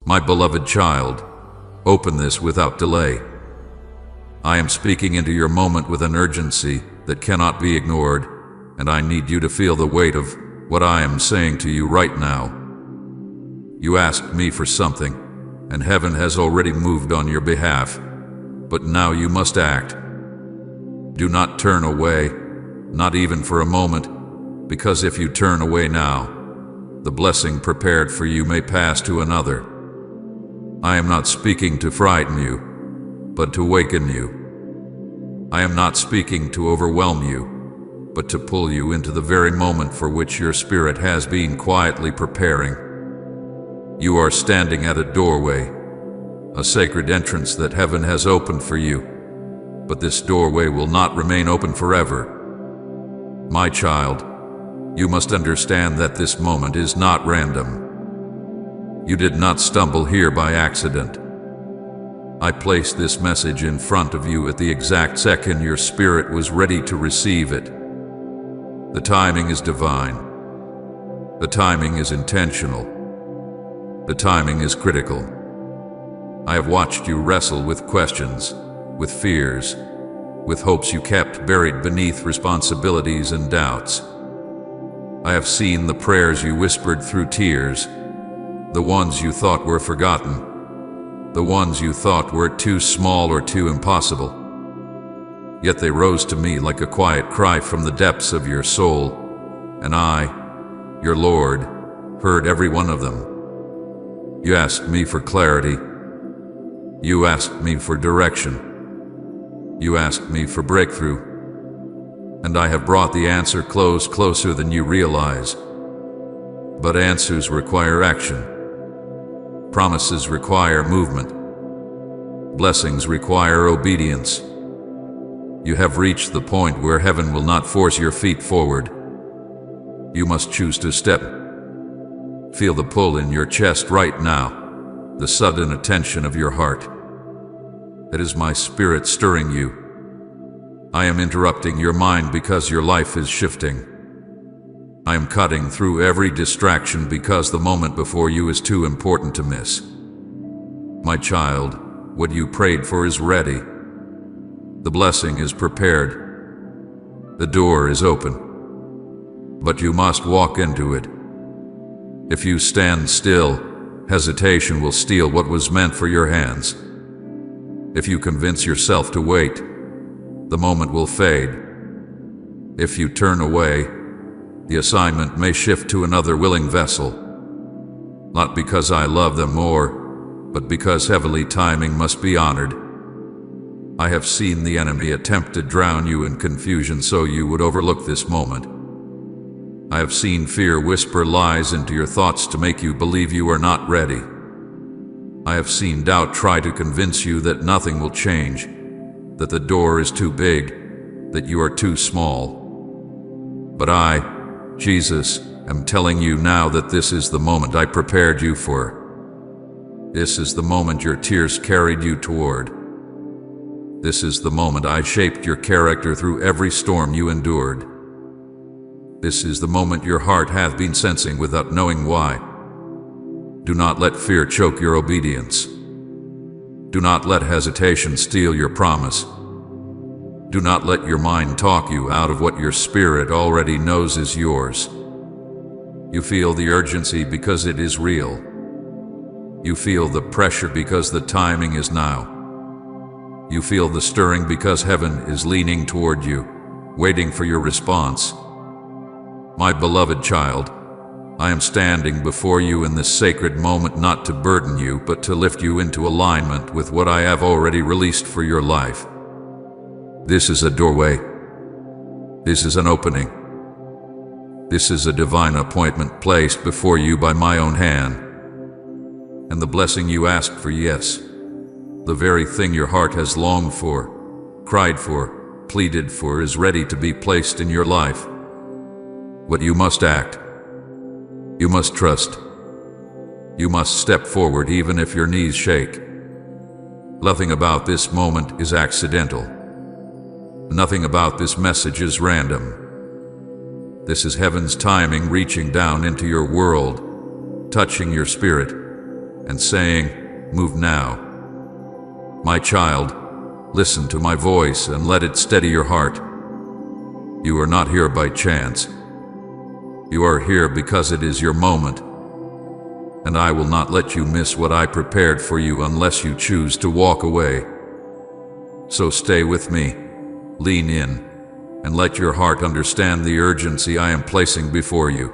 My beloved child, open this without delay. I am speaking into your moment with an urgency that cannot be ignored, and I need you to feel the weight of what I am saying to you right now. You asked me for something, and heaven has already moved on your behalf, but now you must act. Do not turn away, not even for a moment, because if you turn away now, the blessing prepared for you may pass to another. I am not speaking to frighten you, but to waken you. I am not speaking to overwhelm you, but to pull you into the very moment for which your spirit has been quietly preparing. You are standing at a doorway, a sacred entrance that heaven has opened for you, but this doorway will not remain open forever. My child, you must understand that this moment is not random. You did not stumble here by accident. I placed this message in front of you at the exact second your spirit was ready to receive it. The timing is divine. The timing is intentional. The timing is critical. I have watched you wrestle with questions, with fears, with hopes you kept buried beneath responsibilities and doubts. I have seen the prayers you whispered through tears, the ones you thought were forgotten, the ones you thought were too small or too impossible. Yet they rose to me like a quiet cry from the depths of your soul, and I, your Lord, heard every one of them. You asked me for clarity. You asked me for direction. You asked me for breakthrough. And I have brought the answer closer than you realize. But answers require action. Promises require movement. Blessings require obedience. You have reached the point where heaven will not force your feet forward. You must choose to step. Feel the pull in your chest right now, the sudden attention of your heart. It is my spirit stirring you. I am interrupting your mind because your life is shifting. I am cutting through every distraction because the moment before you is too important to miss. My child, what you prayed for is ready. The blessing is prepared. The door is open. But you must walk into it. If you stand still, hesitation will steal what was meant for your hands. If you convince yourself to wait, the moment will fade. If you turn away, the assignment may shift to another willing vessel. Not because I love them more, but because heavenly timing must be honored. I have seen the enemy attempt to drown you in confusion so you would overlook this moment. I have seen fear whisper lies into your thoughts to make you believe you are not ready. I have seen doubt try to convince you that nothing will change, that the door is too big, that you are too small. But I, Jesus, am telling you now that this is the moment I prepared you for. This is the moment your tears carried you toward. This is the moment I shaped your character through every storm you endured. This is the moment your heart hath been sensing without knowing why. Do not let fear choke your obedience. Do not let hesitation steal your promise. Do not let your mind talk you out of what your spirit already knows is yours. You feel the urgency because it is real. You feel the pressure because the timing is now. You feel the stirring because heaven is leaning toward you, waiting for your response. My beloved child, I am standing before you in this sacred moment not to burden you, but to lift you into alignment with what I have already released for your life. This is a doorway. This is an opening. This is a divine appointment placed before you by my own hand. And the blessing you asked for, yes, the very thing your heart has longed for, cried for, pleaded for, is ready to be placed in your life. But you must act. You must trust. You must step forward even if your knees shake. Nothing about this moment is accidental. Nothing about this message is random. This is heaven's timing reaching down into your world, touching your spirit, and saying, "Move now." My child, listen to my voice and let it steady your heart. You are not here by chance. You are here because it is your moment, and I will not let you miss what I prepared for you unless you choose to walk away. So stay with me, lean in, and let your heart understand the urgency I am placing before you.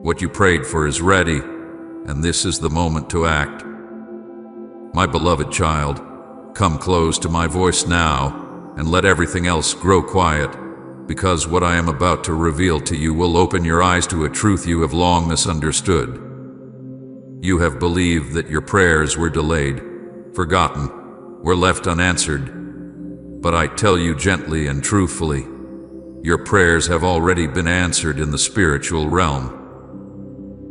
What you prayed for is ready, and this is the moment to act. My beloved child, come close to my voice now, and let everything else grow quiet, because what I am about to reveal to you will open your eyes to a truth you have long misunderstood. You have believed that your prayers were delayed, forgotten, were left unanswered. But I tell you gently and truthfully, your prayers have already been answered in the spiritual realm.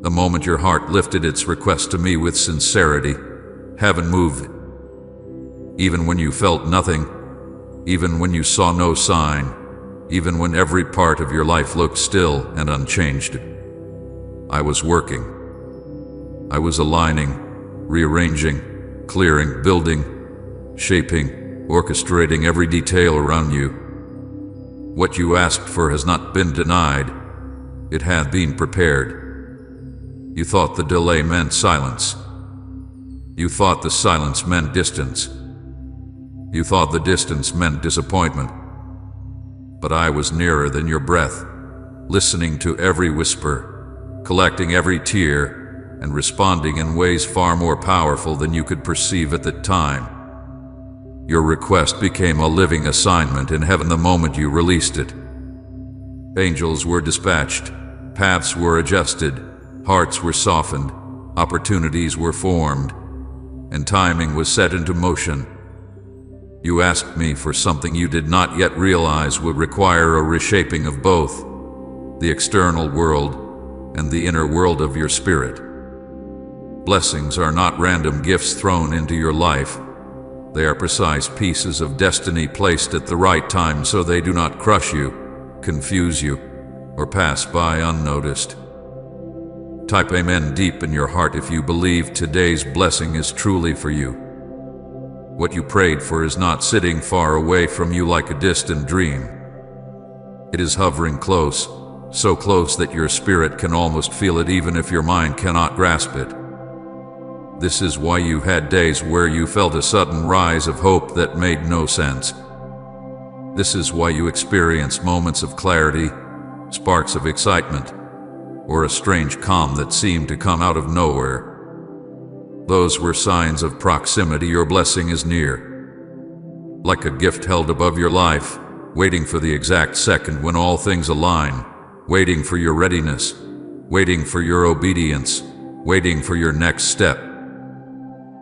The moment your heart lifted its request to me with sincerity, heaven moved. Even when you felt nothing, even when you saw no sign, even when every part of your life looked still and unchanged, I was working. I was aligning, rearranging, clearing, building, shaping, orchestrating every detail around you. What you asked for has not been denied. It had been prepared. You thought the delay meant silence. You thought the silence meant distance. You thought the distance meant disappointment. But I was nearer than your breath, listening to every whisper, collecting every tear, and responding in ways far more powerful than you could perceive at the time. Your request became a living assignment in heaven the moment you released it. Angels were dispatched, paths were adjusted, hearts were softened, opportunities were formed, and timing was set into motion. You asked me for something you did not yet realize would require a reshaping of both, the external world and the inner world of your spirit. Blessings are not random gifts thrown into your life. They are precise pieces of destiny placed at the right time so they do not crush you, confuse you, or pass by unnoticed. Type Amen deep in your heart if you believe today's blessing is truly for you. What you prayed for is not sitting far away from you like a distant dream. It is hovering close, so close that your spirit can almost feel it even if your mind cannot grasp it. This is why you had days where you felt a sudden rise of hope that made no sense. This is why you experienced moments of clarity, sparks of excitement, or a strange calm that seemed to come out of nowhere. Those were signs of proximity. Your blessing is near. Like a gift held above your life, waiting for the exact second when all things align, waiting for your readiness, waiting for your obedience, waiting for your next step.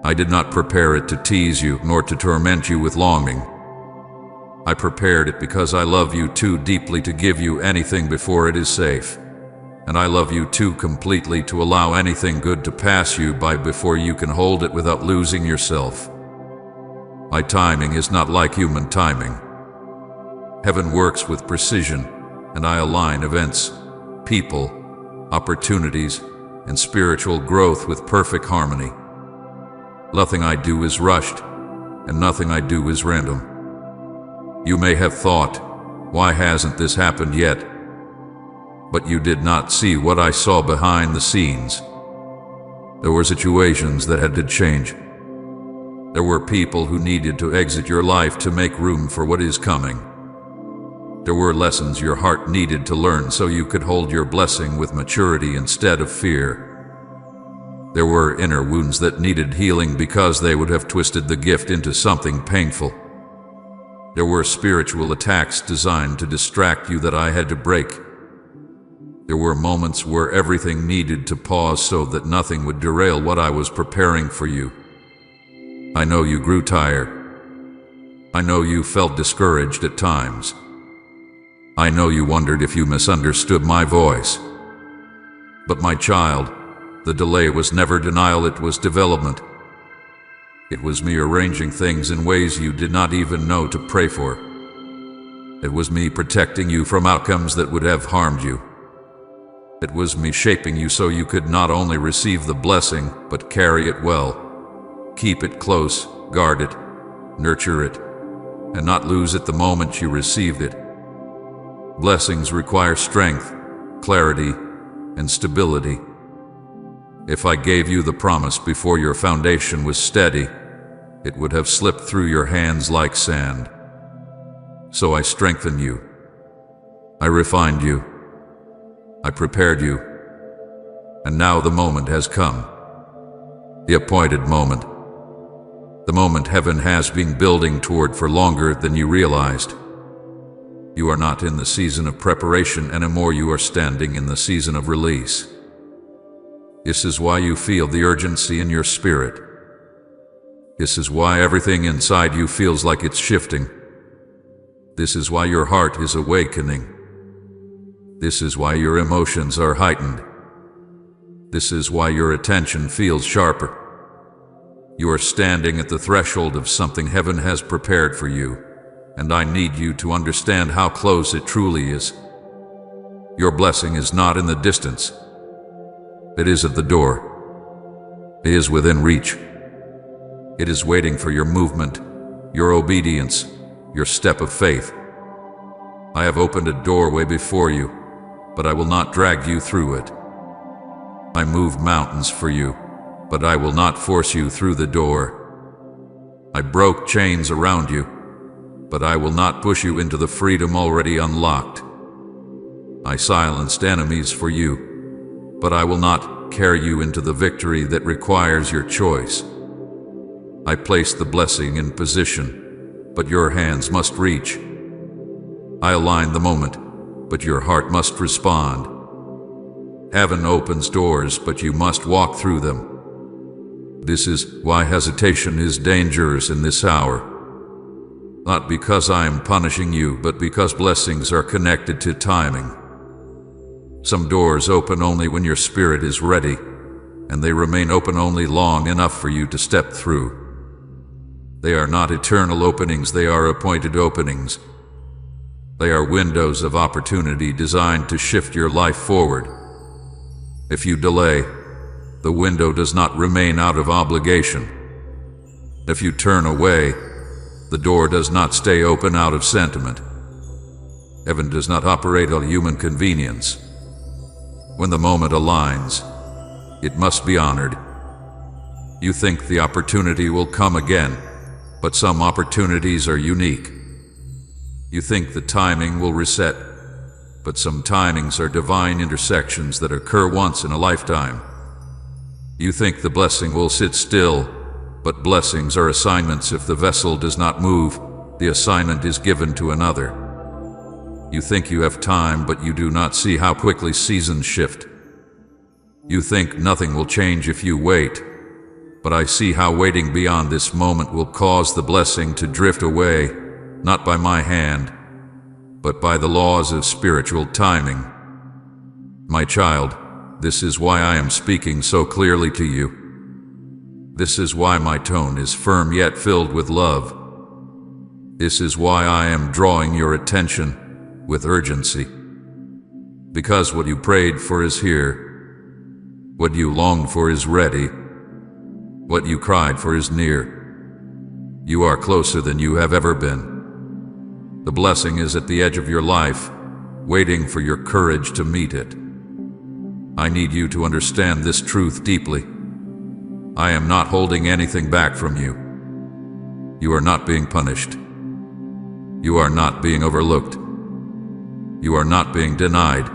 I did not prepare it to tease you, nor to torment you with longing. I prepared it because I love you too deeply to give you anything before it is safe. And I love you too completely to allow anything good to pass you by before you can hold it without losing yourself. My timing is not like human timing. Heaven works with precision, and I align events, people, opportunities, and spiritual growth with perfect harmony. Nothing I do is rushed, and nothing I do is random. You may have thought, why hasn't this happened yet? But you did not see what I saw behind the scenes. There were situations that had to change. There were people who needed to exit your life to make room for what is coming. There were lessons your heart needed to learn so you could hold your blessing with maturity instead of fear. There were inner wounds that needed healing because they would have twisted the gift into something painful. There were spiritual attacks designed to distract you that I had to break. There were moments where everything needed to pause so that nothing would derail what I was preparing for you. I know you grew tired. I know you felt discouraged at times. I know you wondered if you misunderstood my voice. But my child, the delay was never denial, it was development. It was me arranging things in ways you did not even know to pray for. It was me protecting you from outcomes that would have harmed you. It was me shaping you so you could not only receive the blessing, but carry it well. Keep it close, guard it, nurture it, and not lose it the moment you received it. Blessings require strength, clarity, and stability. If I gave you the promise before your foundation was steady, it would have slipped through your hands like sand. So I strengthened you. I refined you. I prepared you. And now the moment has come. The appointed moment. The moment heaven has been building toward for longer than you realized. You are not in the season of preparation anymore, you are standing in the season of release. This is why you feel the urgency in your spirit. This is why everything inside you feels like it's shifting. This is why your heart is awakening. This is why your emotions are heightened. This is why your attention feels sharper. You are standing at the threshold of something heaven has prepared for you, and I need you to understand how close it truly is. Your blessing is not in the distance. It is at the door. It is within reach. It is waiting for your movement, your obedience, your step of faith. I have opened a doorway before you, but I will not drag you through it. I moved mountains for you, but I will not force you through the door. I broke chains around you, but I will not push you into the freedom already unlocked. I silenced enemies for you, but I will not carry you into the victory that requires your choice. I placed the blessing in position, but your hands must reach. I align the moment, but your heart must respond. Heaven opens doors, but you must walk through them. This is why hesitation is dangerous in this hour. Not because I am punishing you, but because blessings are connected to timing. Some doors open only when your spirit is ready, and they remain open only long enough for you to step through. They are not eternal openings, they are appointed openings. They are windows of opportunity designed to shift your life forward. If you delay, the window does not remain out of obligation. If you turn away, the door does not stay open out of sentiment. Heaven does not operate on human convenience. When the moment aligns, it must be honored. You think the opportunity will come again, but some opportunities are unique. You think the timing will reset, but some timings are divine intersections that occur once in a lifetime. You think the blessing will sit still, but blessings are assignments. If the vessel does not move, the assignment is given to another. You think you have time, but you do not see how quickly seasons shift. You think nothing will change if you wait, but I see how waiting beyond this moment will cause the blessing to drift away, not by my hand, but by the laws of spiritual timing. My child, this is why I am speaking so clearly to you. This is why my tone is firm yet filled with love. This is why I am drawing your attention with urgency. Because what you prayed for is here. What you longed for is ready. What you cried for is near. You are closer than you have ever been. The blessing is at the edge of your life, waiting for your courage to meet it. I need you to understand this truth deeply. I am not holding anything back from you. You are not being punished. You are not being overlooked. You are not being denied.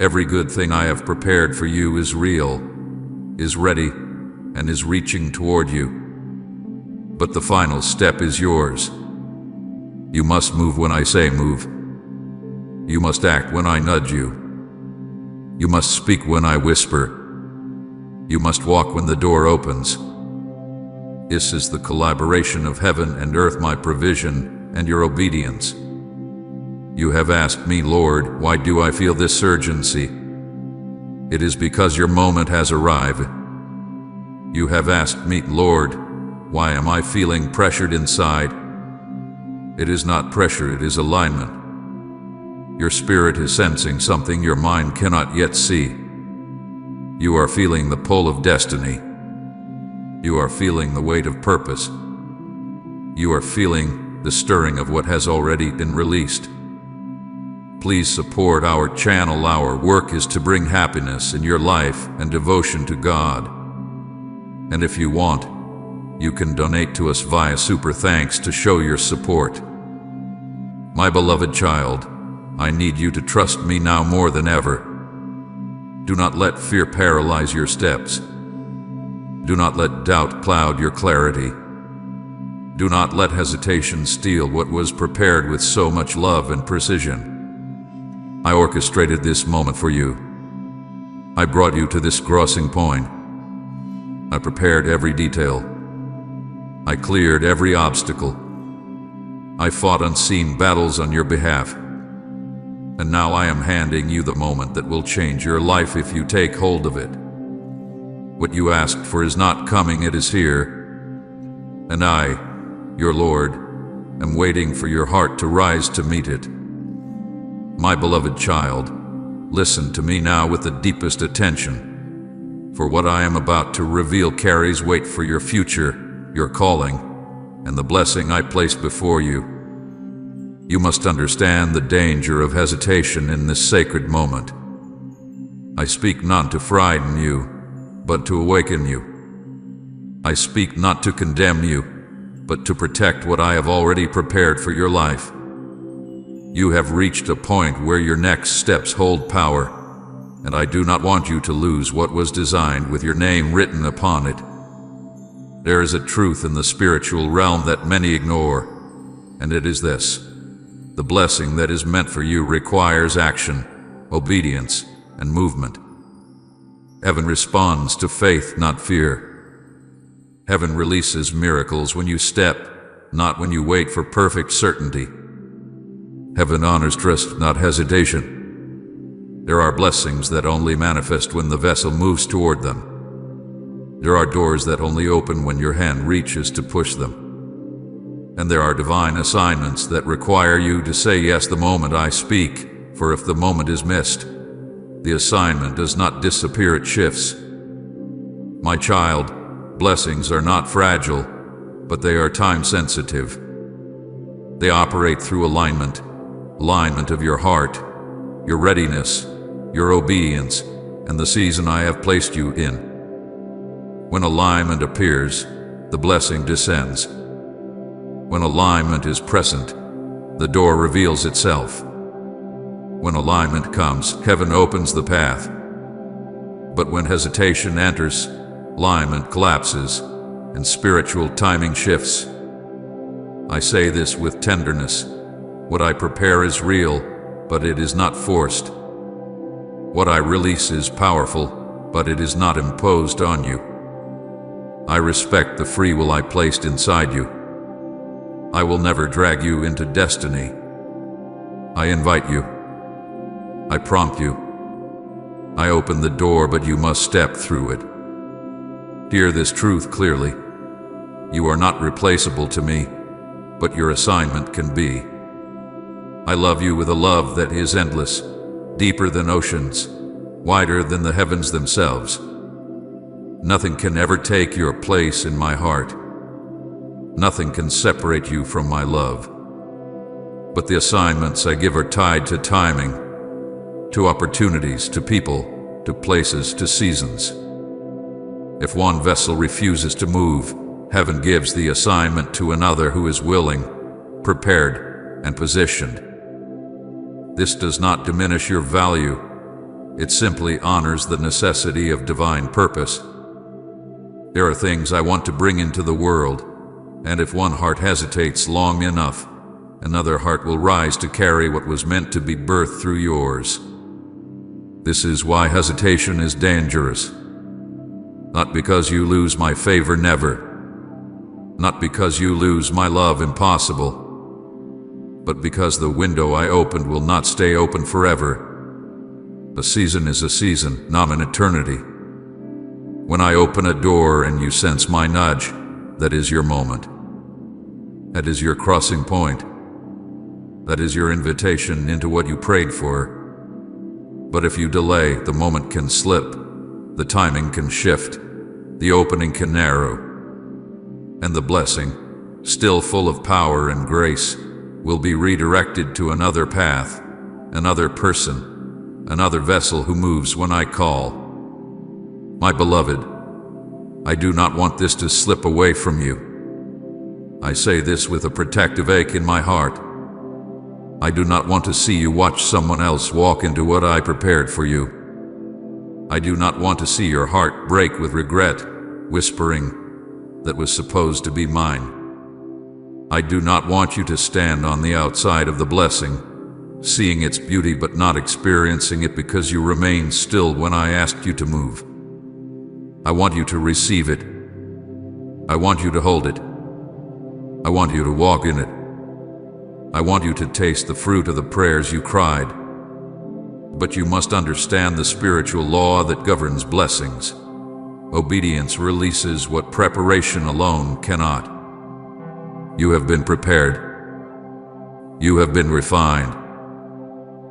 Every good thing I have prepared for you is real, is ready, and is reaching toward you. But the final step is yours. You must move when I say move. You must act when I nudge you. You must speak when I whisper. You must walk when the door opens. This is the collaboration of heaven and earth, my provision and your obedience. You have asked me, Lord, why do I feel this urgency? It is because your moment has arrived. You have asked me, Lord, why am I feeling pressured inside? It is not pressure, it is alignment. Your spirit is sensing something your mind cannot yet see. You are feeling the pull of destiny. You are feeling the weight of purpose. You are feeling the stirring of what has already been released. Please support our channel. Our work is to bring happiness in your life and devotion to God. And if you want, you can donate to us via Super Thanks to show your support. My beloved child, I need you to trust me now more than ever. Do not let fear paralyze your steps. Do not let doubt cloud your clarity. Do not let hesitation steal what was prepared with so much love and precision. I orchestrated this moment for you. I brought you to this crossing point. I prepared every detail. I cleared every obstacle. I fought unseen battles on your behalf. And now I am handing you the moment that will change your life if you take hold of it. What you asked for is not coming, it is here. And I, your Lord, am waiting for your heart to rise to meet it. My beloved child, listen to me now with the deepest attention, for what I am about to reveal carries weight for your future, your calling, and the blessing I place before you. You must understand the danger of hesitation in this sacred moment. I speak not to frighten you, but to awaken you. I speak not to condemn you, but to protect what I have already prepared for your life. You have reached a point where your next steps hold power, and I do not want you to lose what was designed with your name written upon it. There is a truth in the spiritual realm that many ignore, and it is this: the blessing that is meant for you requires action, obedience, and movement. Heaven responds to faith, not fear. Heaven releases miracles when you step, not when you wait for perfect certainty. Heaven honors trust, not hesitation. There are blessings that only manifest when the vessel moves toward them. There are doors that only open when your hand reaches to push them. And there are divine assignments that require you to say yes the moment I speak, for if the moment is missed, the assignment does not disappear, it shifts. My child, blessings are not fragile, but they are time-sensitive. They operate through alignment of your heart, your readiness, your obedience, and the season I have placed you in. When alignment appears, the blessing descends. When alignment is present, the door reveals itself. When alignment comes, heaven opens the path. But when hesitation enters, alignment collapses, and spiritual timing shifts. I say this with tenderness. What I prepare is real, but it is not forced. What I release is powerful, but it is not imposed on you. I respect the free will I placed inside you. I will never drag you into destiny. I invite you. I prompt you. I open the door, but you must step through it. Hear this truth clearly. You are not replaceable to me, but your assignment can be. I love you with a love that is endless, deeper than oceans, wider than the heavens themselves. Nothing can ever take your place in my heart. Nothing can separate you from my love. But the assignments I give are tied to timing, to opportunities, to people, to places, to seasons. If one vessel refuses to move, heaven gives the assignment to another who is willing, prepared, and positioned. This does not diminish your value. It simply honors the necessity of divine purpose. There are things I want to bring into the world, and if one heart hesitates long enough, another heart will rise to carry what was meant to be birthed through yours. This is why hesitation is dangerous. Not because you lose my favor, never. Not because you lose my love, impossible. But because the window I opened will not stay open forever. A season is a season, not an eternity. When I open a door and you sense my nudge, that is your moment. That is your crossing point. That is your invitation into what you prayed for. But if you delay, the moment can slip, the timing can shift, the opening can narrow, and the blessing, still full of power and grace, will be redirected to another path, another person, another vessel who moves when I call. My beloved, I do not want this to slip away from you. I say this with a protective ache in my heart. I do not want to see you watch someone else walk into what I prepared for you. I do not want to see your heart break with regret, whispering, "That was supposed to be mine." I do not want you to stand on the outside of the blessing, seeing its beauty but not experiencing it because you remained still when I asked you to move. I want you to receive it. I want you to hold it. I want you to walk in it. I want you to taste the fruit of the prayers you cried. But you must understand the spiritual law that governs blessings. Obedience releases what preparation alone cannot. You have been prepared. You have been refined.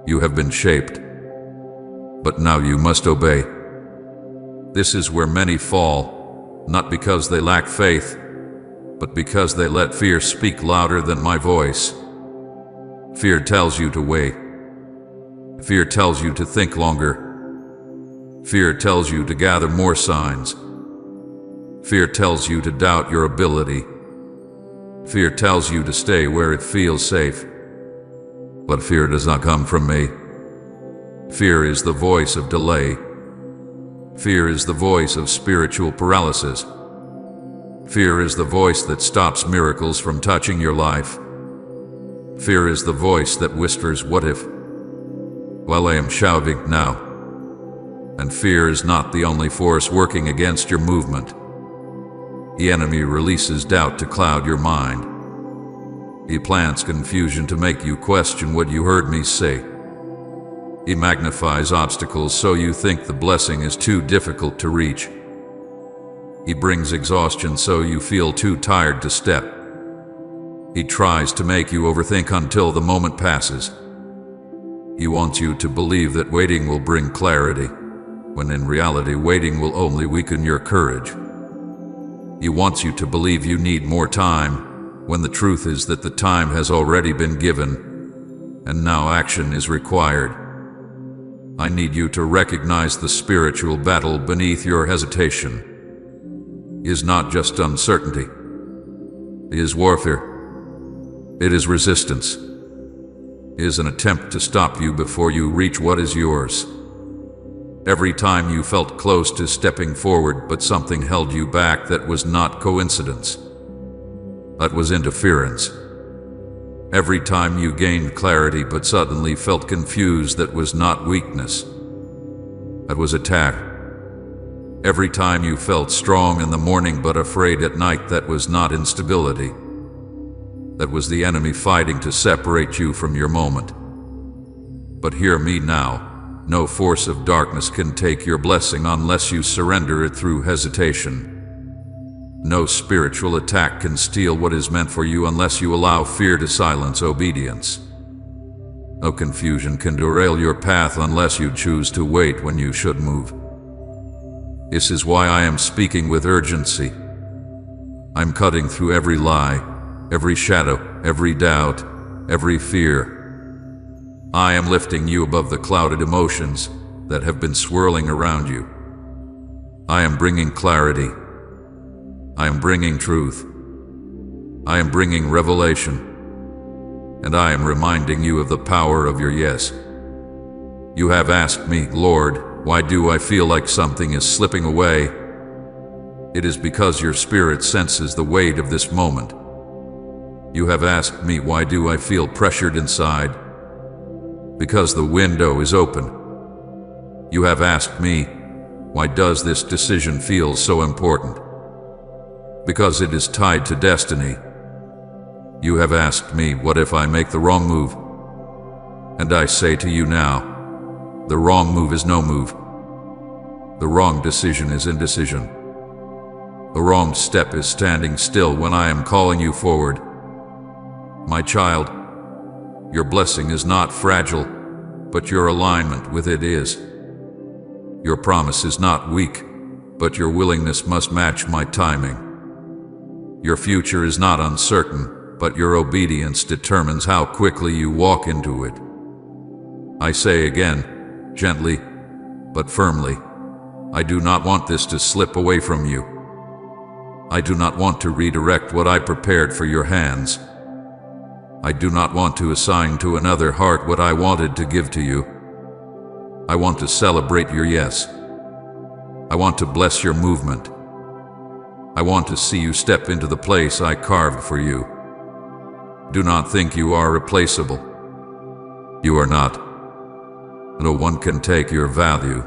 You have been shaped. But now you must obey. This is where many fall, not because they lack faith, but because they let fear speak louder than my voice. Fear tells you to wait. Fear tells you to think longer. Fear tells you to gather more signs. Fear tells you to doubt your ability. Fear tells you to stay where it feels safe. But fear does not come from me. Fear is the voice of delay. Fear is the voice of spiritual paralysis. Fear is the voice that stops miracles from touching your life. Fear is the voice that whispers, "What if?" while I am shouting now. And fear is not the only force working against your movement. The enemy releases doubt to cloud your mind. He plants confusion to make you question what you heard me say. He magnifies obstacles so you think the blessing is too difficult to reach. He brings exhaustion so you feel too tired to step. He tries to make you overthink until the moment passes. He wants you to believe that waiting will bring clarity, when in reality waiting will only weaken your courage. He wants you to believe you need more time, when the truth is that the time has already been given, and now action is required. I need you to recognize the spiritual battle beneath your hesitation. It is not just uncertainty. It is warfare. It is resistance. It is an attempt to stop you before you reach what is yours. Every time you felt close to stepping forward, but something held you back, that was not coincidence. That was interference. Every time you gained clarity but suddenly felt confused, that was not weakness. That was attack. Every time you felt strong in the morning but afraid at night, that was not instability. That was the enemy fighting to separate you from your moment. But hear me now. No force of darkness can take your blessing unless you surrender it through hesitation. No spiritual attack can steal what is meant for you unless you allow fear to silence obedience. No confusion can derail your path unless you choose to wait when you should move. This is why I am speaking with urgency. I'm cutting through every lie, every shadow, every doubt, every fear. I am lifting you above the clouded emotions that have been swirling around you. I am bringing clarity. I am bringing truth. I am bringing revelation. And I am reminding you of the power of your yes. You have asked me, "Lord, why do I feel like something is slipping away?" It is because your spirit senses the weight of this moment. You have asked me, "Why do I feel pressured inside?" Because the window is open. You have asked me, "Why does this decision feel so important?" Because it is tied to destiny. You have asked me, "What if I make the wrong move?" And I say to you now, the wrong move is no move. The wrong decision is indecision. The wrong step is standing still when I am calling you forward. My child, Your blessing is not fragile, but your alignment with it is. Your promise is not weak, but your willingness must match my timing. Your future is not uncertain, but your obedience determines how quickly you walk into it. I say again, gently, but firmly, I do not want this to slip away from you. I do not want to redirect what I prepared for your hands. I do not want to assign to another heart what I wanted to give to you. I want to celebrate your yes. I want to bless your movement. I want to see you step into the place I carved for you. Do not think you are replaceable. You are not. No one can take your value.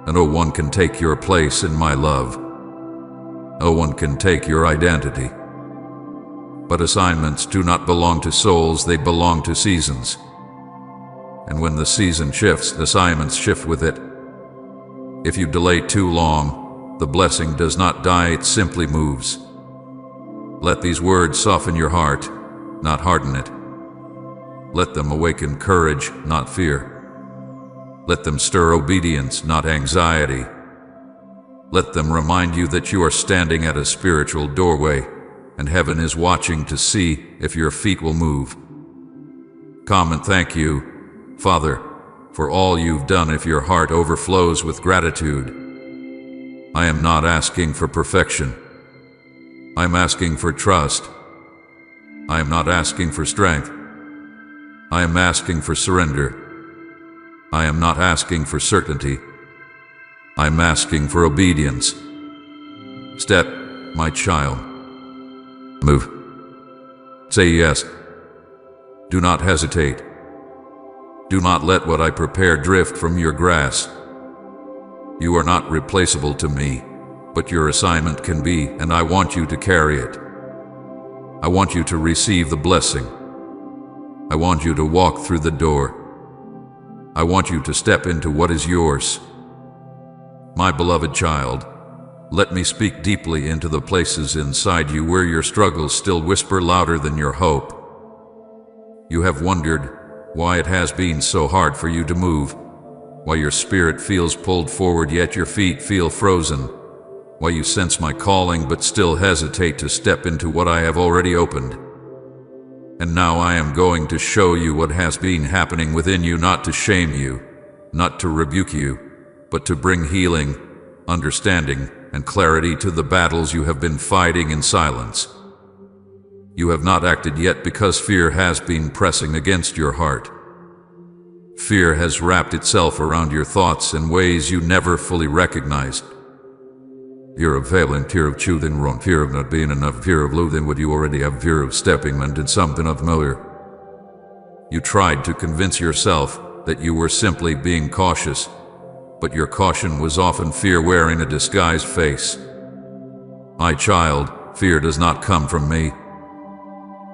No one can take your place in my love. No one can take your identity. But assignments do not belong to souls, they belong to seasons. And when the season shifts, assignments shift with it. If you delay too long, the blessing does not die, it simply moves. Let these words soften your heart, not harden it. Let them awaken courage, not fear. Let them stir obedience, not anxiety. Let them remind you that you are standing at a spiritual doorway, and heaven is watching to see if your feet will move. Come and thank you, Father, for all you've done. If your heart overflows with gratitude, I am not asking for perfection. I'm asking for trust. I am not asking for strength. I am asking for surrender. I am not asking for certainty. I'm asking for obedience. Step, my child. Move. Say yes. Do not hesitate. Do not let what I prepare drift from your grasp. You are not replaceable to me, but your assignment can be, and I want you to carry it. I want you to receive the blessing. I want you to walk through the door. I want you to step into what is yours. My beloved child, let me speak deeply into the places inside you where your struggles still whisper louder than your hope. You have wondered why it has been so hard for you to move, why your spirit feels pulled forward yet your feet feel frozen, why you sense my calling but still hesitate to step into what I have already opened. And now I am going to show you what has been happening within you, not to shame you, not to rebuke you, but to bring healing, understanding, and clarity to the battles you have been fighting in silence. You have not acted yet because fear has been pressing against your heart. Fear has wrapped itself around your thoughts in ways you never fully recognized. Fear of failing, fear of choosing wrong, fear of not being enough, fear of losing what you already have, fear of stepping into something unfamiliar. You tried to convince yourself that you were simply being cautious, but your caution was often fear wearing a disguised face. My child, fear does not come from me.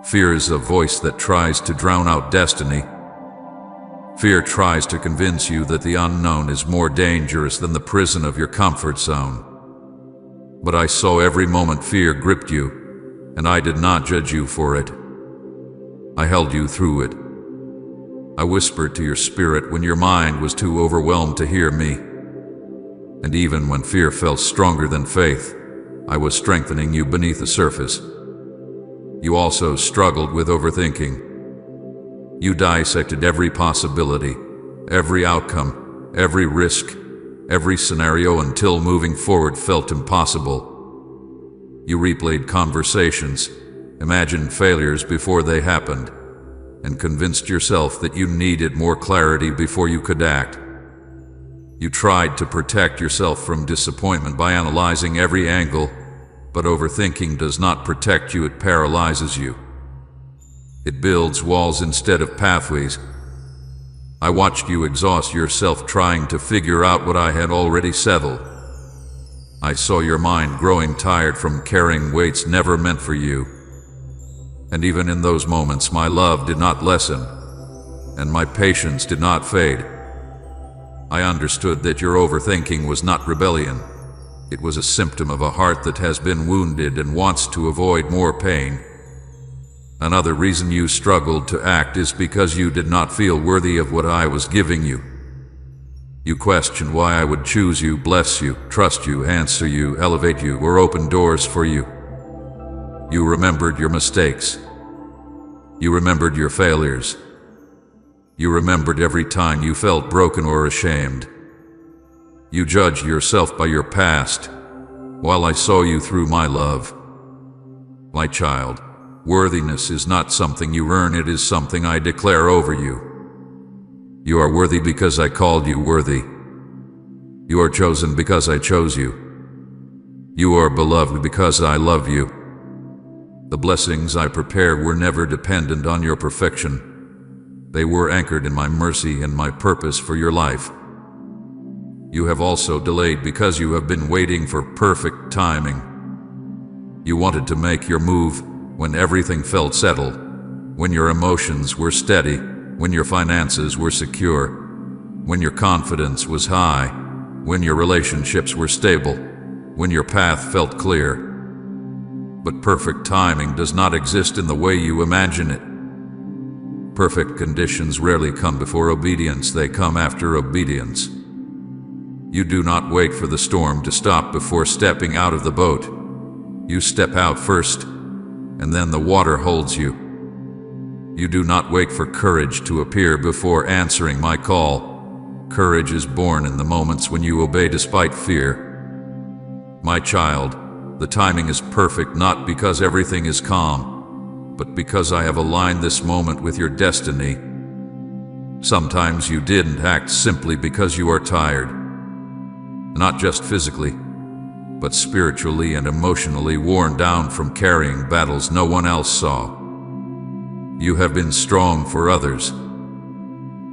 Fear is a voice that tries to drown out destiny. Fear tries to convince you that the unknown is more dangerous than the prison of your comfort zone. But I saw every moment fear gripped you, and I did not judge you for it. I held you through it. I whispered to your spirit when your mind was too overwhelmed to hear me. And even when fear felt stronger than faith, I was strengthening you beneath the surface. You also struggled with overthinking. You dissected every possibility, every outcome, every risk, every scenario until moving forward felt impossible. You replayed conversations, imagined failures before they happened, and convinced yourself that you needed more clarity before you could act. You tried to protect yourself from disappointment by analyzing every angle, but overthinking does not protect you, it paralyzes you. It builds walls instead of pathways. I watched you exhaust yourself trying to figure out what I had already settled. I saw your mind growing tired from carrying weights never meant for you. And even in those moments, my love did not lessen, and my patience did not fade. I understood that your overthinking was not rebellion. It was a symptom of a heart that has been wounded and wants to avoid more pain. Another reason you struggled to act is because you did not feel worthy of what I was giving you. You questioned why I would choose you, bless you, trust you, answer you, elevate you, or open doors for you. You remembered your mistakes. You remembered your failures. You remembered every time you felt broken or ashamed. You judged yourself by your past, while I saw you through my love. My child, worthiness is not something you earn, it is something I declare over you. You are worthy because I called you worthy. You are chosen because I chose you. You are beloved because I love you. The blessings I prepared were never dependent on your perfection. They were anchored in my mercy and my purpose for your life. You have also delayed because you have been waiting for perfect timing. You wanted to make your move when everything felt settled, when your emotions were steady, when your finances were secure, when your confidence was high, when your relationships were stable, when your path felt clear. But perfect timing does not exist in the way you imagine it. Perfect conditions rarely come before obedience, they come after obedience. You do not wait for the storm to stop before stepping out of the boat. You step out first, and then the water holds you. You do not wait for courage to appear before answering my call. Courage is born in the moments when you obey despite fear. My child, the timing is perfect not because everything is calm, but because I have aligned this moment with your destiny. Sometimes you didn't act simply because you are tired. Not just physically, but spiritually and emotionally worn down from carrying battles no one else saw. You have been strong for others.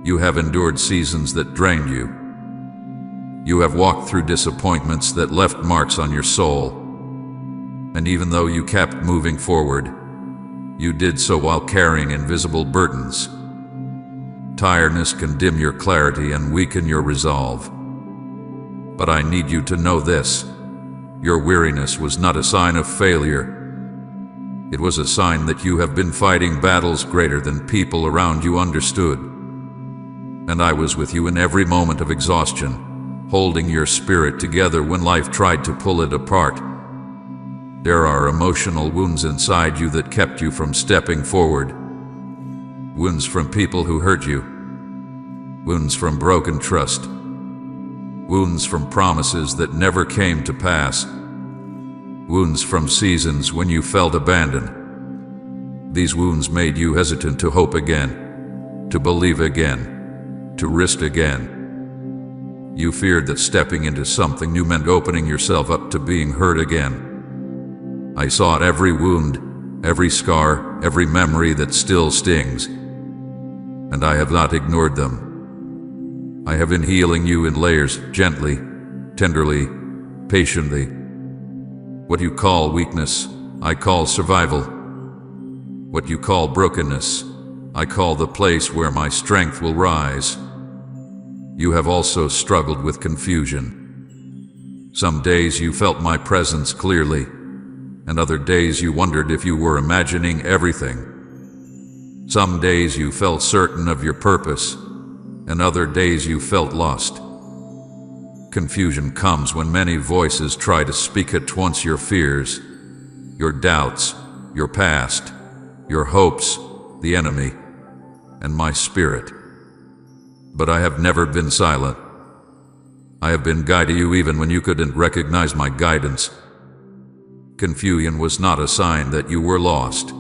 You have endured seasons that drained you. You have walked through disappointments that left marks on your soul. And even though you kept moving forward, you did so while carrying invisible burdens. Tiredness can dim your clarity and weaken your resolve. But I need you to know this. Your weariness was not a sign of failure. It was a sign that you have been fighting battles greater than people around you understood. And I was with you in every moment of exhaustion, holding your spirit together when life tried to pull it apart. There are emotional wounds inside you that kept you from stepping forward. Wounds from people who hurt you. Wounds from broken trust. Wounds from promises that never came to pass. Wounds from seasons when you felt abandoned. These wounds made you hesitant to hope again, to believe again, to risk again. You feared that stepping into something new meant opening yourself up to being hurt again. I saw it, every wound, every scar, every memory that still stings. And I have not ignored them. I have been healing you in layers, gently, tenderly, patiently. What you call weakness, I call survival. What you call brokenness, I call the place where my strength will rise. You have also struggled with confusion. Some days you felt my presence clearly, and other days you wondered if you were imagining everything. Some days you felt certain of your purpose, and other days you felt lost. Confusion comes when many voices try to speak at once: your fears, your doubts, your past, your hopes, the enemy, and my spirit. But I have never been silent. I have been guiding you even when you couldn't recognize my guidance. Confusion was not a sign that you were lost.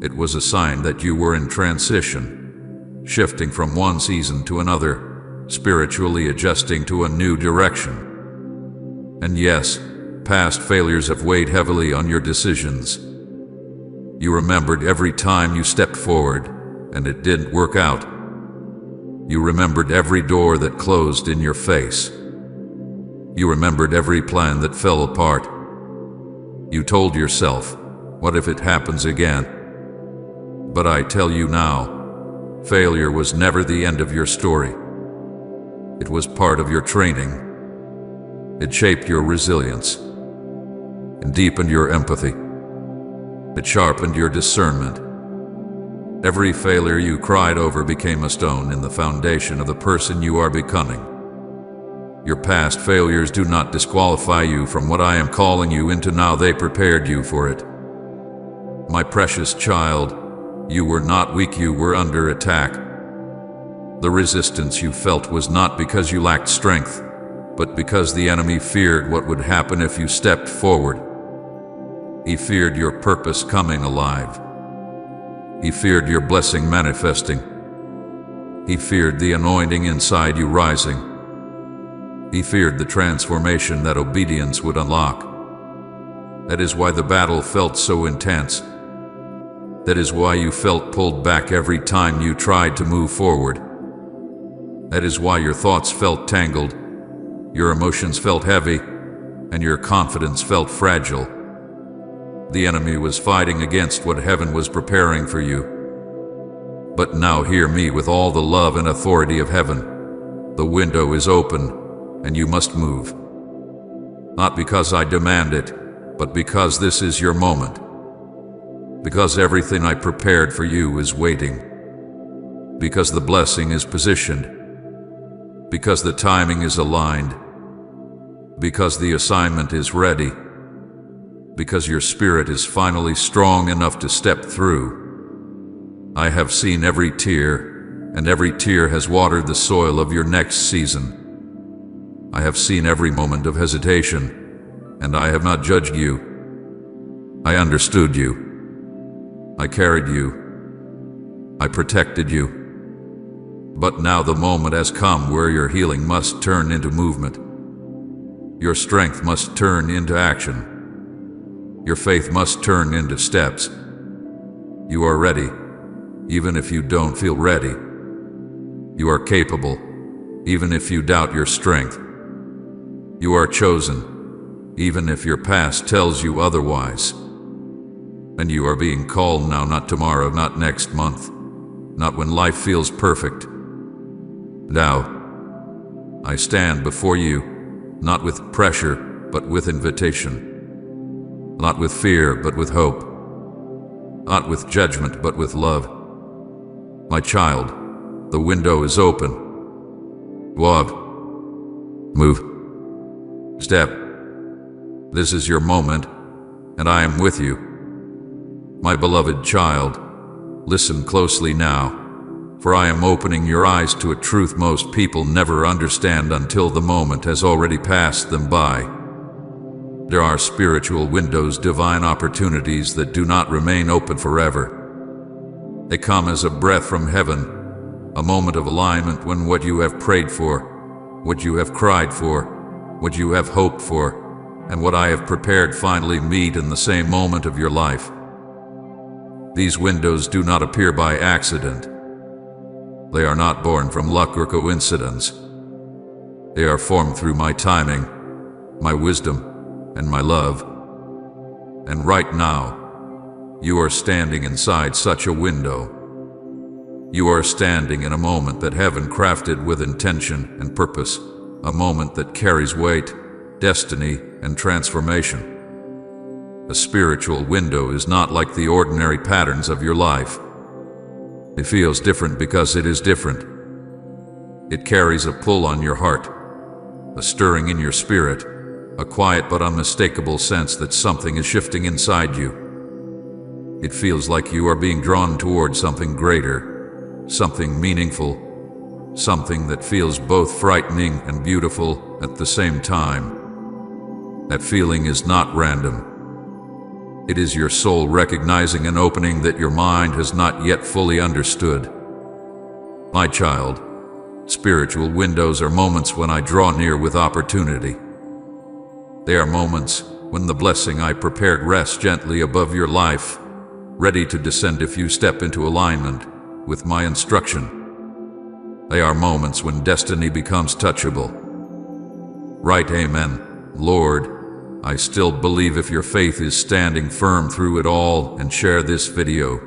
It was a sign that you were in transition, shifting from one season to another, spiritually adjusting to a new direction. And yes, past failures have weighed heavily on your decisions. You remembered every time you stepped forward, and it didn't work out. You remembered every door that closed in your face. You remembered every plan that fell apart. You told yourself, what if it happens again? But I tell you now, failure was never the end of your story. It was part of your training. It shaped your resilience and deepened your empathy. It sharpened your discernment Every failure you cried over became a stone in the foundation of the person you are becoming. Your past failures do not disqualify you from what I am calling you into now. They prepared you for it. My precious child, you were not weak, you were under attack. The resistance you felt was not because you lacked strength, but because the enemy feared what would happen if you stepped forward. He feared your purpose coming alive. He feared your blessing manifesting. He feared the anointing inside you rising. He feared the transformation that obedience would unlock. That is why the battle felt so intense. That is why you felt pulled back every time you tried to move forward. That is why your thoughts felt tangled, your emotions felt heavy, and your confidence felt fragile. The enemy was fighting against what heaven was preparing for you. But now hear me with all the love and authority of heaven. The window is open, and you must move. Not because I demand it, but because this is your moment. Because everything I prepared for you is waiting. Because the blessing is positioned. Because the timing is aligned. Because the assignment is ready. Because your spirit is finally strong enough to step through. I have seen every tear, and every tear has watered the soil of your next season. I have seen every moment of hesitation, and I have not judged you. I understood you. I carried you. I protected you. But now the moment has come where your healing must turn into movement. Your strength must turn into action. Your faith must turn into steps. You are ready, even if you don't feel ready. You are capable, even if you doubt your strength. You are chosen, even if your past tells you otherwise. And you are being called now, not tomorrow, not next month, not when life feels perfect. Now, I stand before you, not with pressure, but with invitation. Not with fear, but with hope. Not with judgment, but with love. My child, the window is open. Walk. Move. Step. This is your moment, and I am with you. My beloved child, listen closely now, for I am opening your eyes to a truth most people never understand until the moment has already passed them by. There are spiritual windows, divine opportunities that do not remain open forever. They come as a breath from heaven, a moment of alignment when what you have prayed for, what you have cried for, what you have hoped for, and what I have prepared finally meet in the same moment of your life. These windows do not appear by accident. They are not born from luck or coincidence. They are formed through my timing, my wisdom, and my love. And right now, you are standing inside such a window. You are standing in a moment that heaven crafted with intention and purpose, a moment that carries weight, destiny, and transformation. A spiritual window is not like the ordinary patterns of your life. It feels different because it is different. It carries a pull on your heart, a stirring in your spirit, a quiet but unmistakable sense that something is shifting inside you. It feels like you are being drawn toward something greater, something meaningful, something that feels both frightening and beautiful at the same time. That feeling is not random. It is your soul recognizing an opening that your mind has not yet fully understood. My child, spiritual windows are moments when I draw near with opportunity. They are moments when the blessing I prepared rests gently above your life, ready to descend if you step into alignment with my instruction. They are moments when destiny becomes touchable. Right, amen, Lord. I still believe if your faith is standing firm through it all, and share this video.